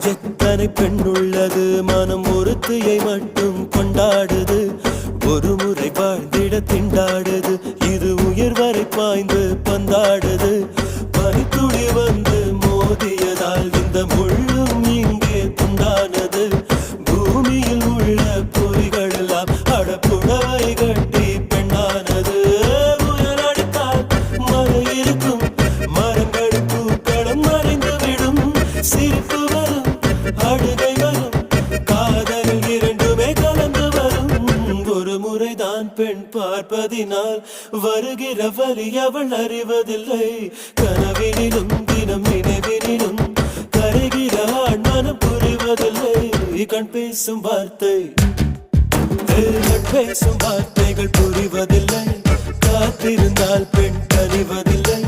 எத்தனை பெண் உள்ளது மனம் ஒருத்தியை மட்டும் கொண்டாடுது ஒரு முறை வாழ்ந்திட திண்டாடுது இது உயிர் வரை பாய்ந்து பந்தாடுது பனித்துளி வந்து மோதியதால் இந்த முள்ளும் இங்கே துண்டானது பூமியில் உள்ள பொறிகள் எல்லாம் அடப்புடவை கட்டி பெண்ணானது புயல் அடித்தால் மழை இருக்கும் மரங்கள் பூக்களும் மறைந்துவிடும் சிரிப்பு வரும் அழுகை வரும் காதல் இரண்டுமே கலந்து வரும் ஒரு முறைதான் பெண் பார்ப்பதினால் வருகிற வலி அவள் அறிவதில்லை கனவினிலும் தினம் நினைவினிலும் கரைகிற ஆண் மனம் புரிவதில்லை கண் பேசும் வார்த்தை கண் பேசும் வார்த்தைகள் புரிவதில்லை காத்திருந்தால் பெண் கனிவதில்லை